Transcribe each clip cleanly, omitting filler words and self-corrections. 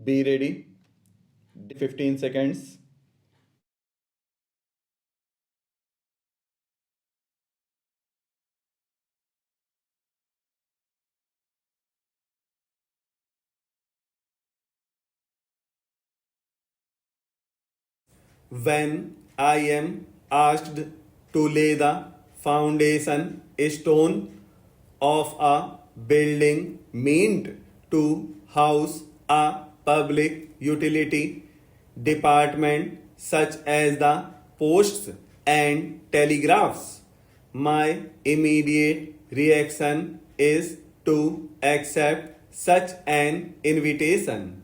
Be ready. 15 seconds. When I am asked to lay the foundation stone of a building meant to house a public utility department such as the posts and telegraphs, my immediate reaction is to accept such an invitation.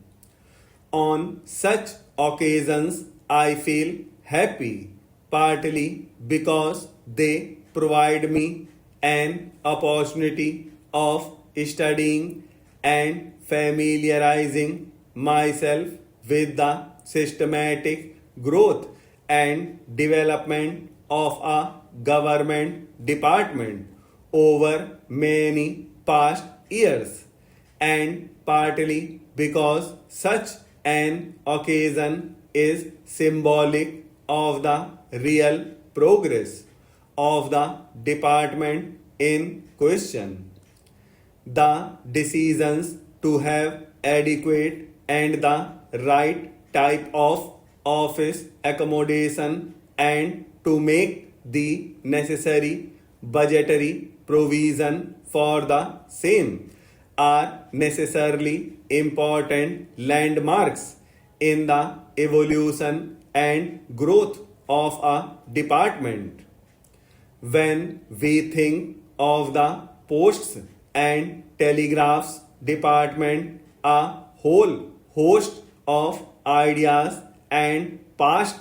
On such occasions, I feel happy, partly because they provide me an opportunity of studying and familiarizing myself with the systematic growth and development of a government department over many past years, and partly because such an occasion is symbolic of the real progress of the department in question. The decisions to have adequate and the right type of office accommodation and to make the necessary budgetary provision for the same are necessarily important landmarks in the evolution and growth of a department. When we think of the posts and telegraphs department, a whole host of ideas and past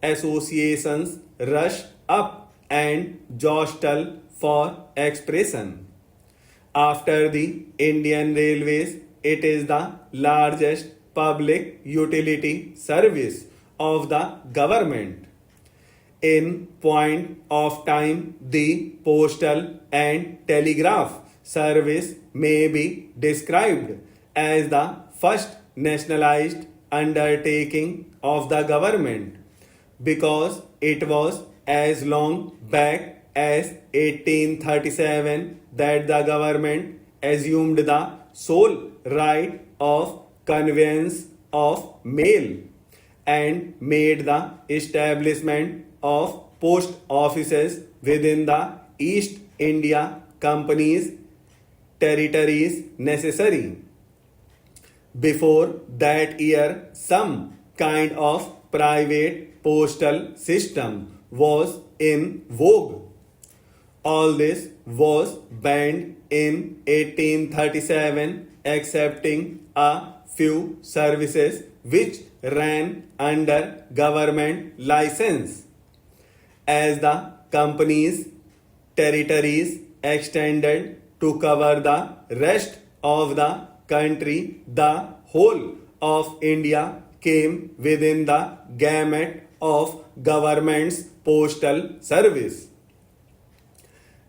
associations rush up and jostle for expression. After the Indian Railways, it is the largest public utility service of the government. In point of time, the postal and telegraph service may be described as the first nationalized undertaking of the government because it was as long back as 1837 that the government assumed the sole right of conveyance of mail and made the establishment of post offices within the East India Company's territories necessary. Before that year, some kind of private postal system was in vogue. All this was banned in 1837, excepting a few services which ran under government license. As the company's territories extended to cover the rest of the country, the whole of India came within the gamut of government's postal service.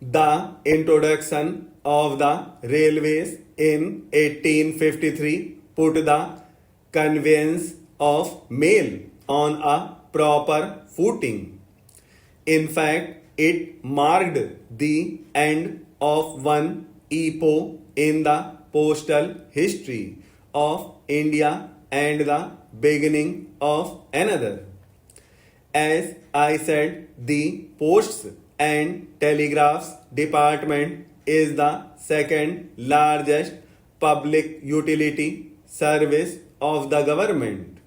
The introduction of the railways in 1853 put the conveyance of mail on a proper footing. In fact, it marked the end of one epoch in the postal history of India and the beginning of another. As I said, the Posts and Telegraphs Department is the second largest public utility service of the government.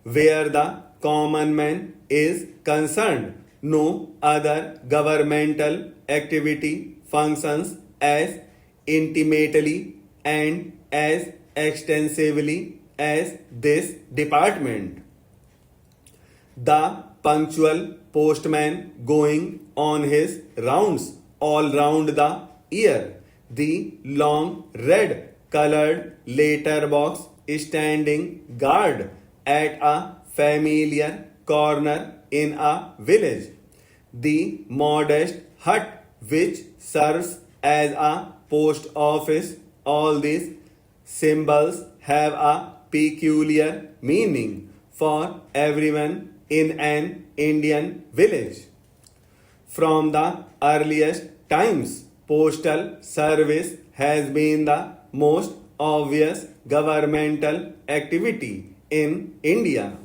Where the common man is concerned, no other governmental activity functions as intimately and as extensively as this department. The punctual postman going on his rounds all round the year, the long red colored letter box standing guard at a familiar corner in a village, the modest hut which serves as a post office, all these symbols have a peculiar meaning for everyone in an Indian village. From the earliest times, postal service has been the most obvious governmental activity in India.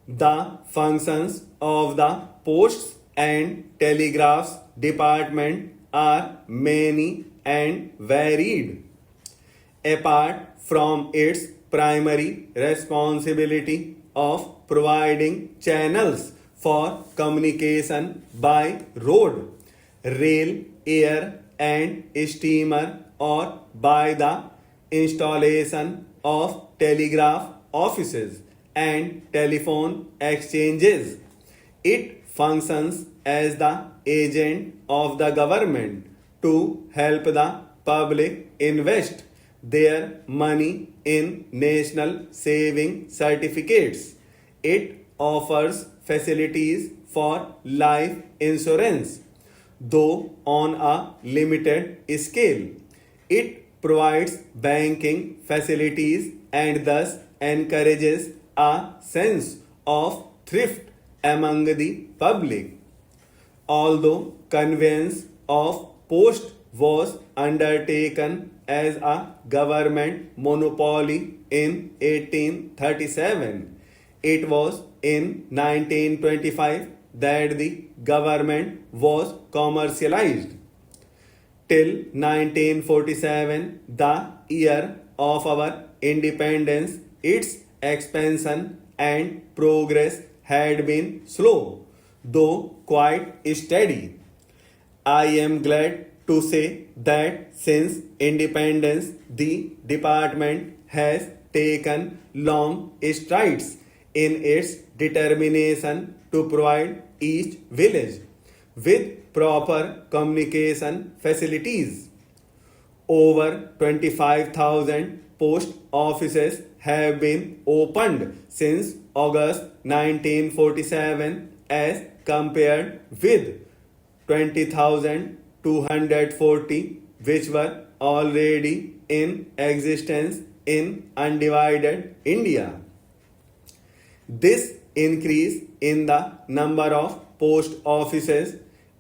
The functions of the Posts and Telegraphs Department are many and varied. Apart from its primary responsibility of providing channels for communication by road, rail, air, and steamer, or by the installation of telegraph offices and telephone exchanges. It functions as the agent of the government to help the public invest their money in national saving certificates. It offers facilities for life insurance, though on a limited scale. It provides banking facilities and thus encourages a sense of thrift among the public. Although conveyance of post was undertaken as a government monopoly in 1837, it was in 1925 that the government was commercialized. Till 1947, the year of our independence, its expansion and progress had been slow, though quite steady. I am glad to say that since independence, the department has taken long strides in its determination to provide each village with proper communication facilities. Over 25,000 post offices have been opened since August 1947 as compared with 20,240 which were already in existence in undivided India. This increase in the number of post offices,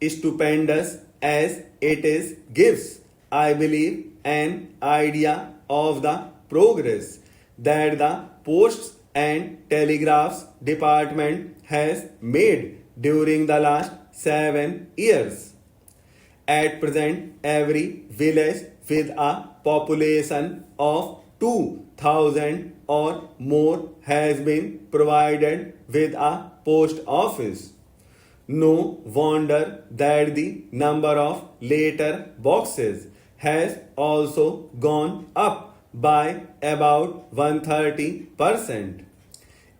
stupendous as it is, gives, I believe, an idea of the progress that the Posts and Telegraphs Department has made during the last 7 years. At present, every village with a population of 2,000 or more has been provided with a post office. No wonder that the number of letter boxes has also gone up by about 130%.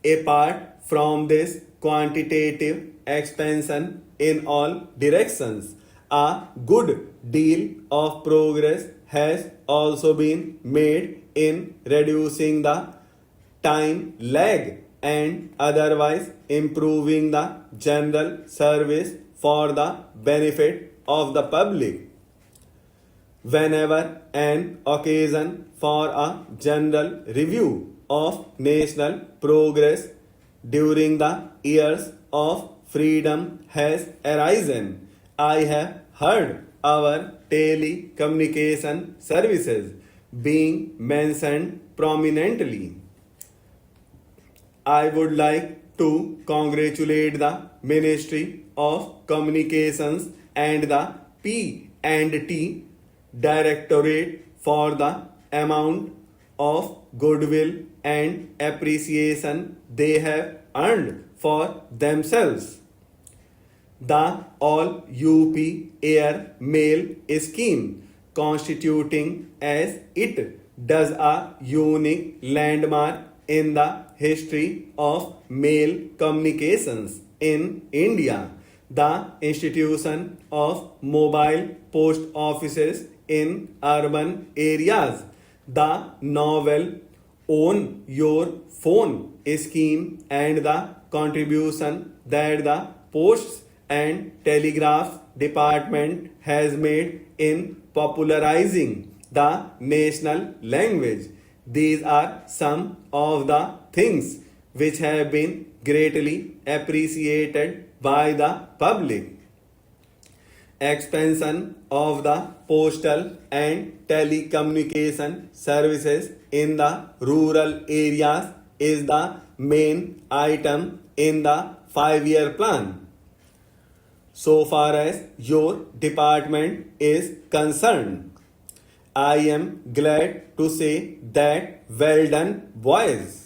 Apart from this quantitative expansion in all directions, a good deal of progress has also been made in reducing the time lag and otherwise improving the general service for the benefit of the public. Whenever an occasion for a general review of national progress during the years of freedom has arisen, I have heard our telecommunication services being mentioned prominently. I would like to congratulate the Ministry of Communications and the P&T Directorate for the amount of goodwill and appreciation they have earned for themselves. The All UP Air Mail scheme, constituting as it does a unique landmark in the history of mail communications in India. The institution of mobile post offices in urban areas, the novel Own Your Phone scheme, and the contribution that the Posts and Telegraphs Department has made in popularizing the national language These are some of the things which have been greatly appreciated by the public. Expansion of the postal and telecommunication services in the rural areas is the main item in the 5-year plan. So far as your department is concerned, I am glad to say that well done, boys.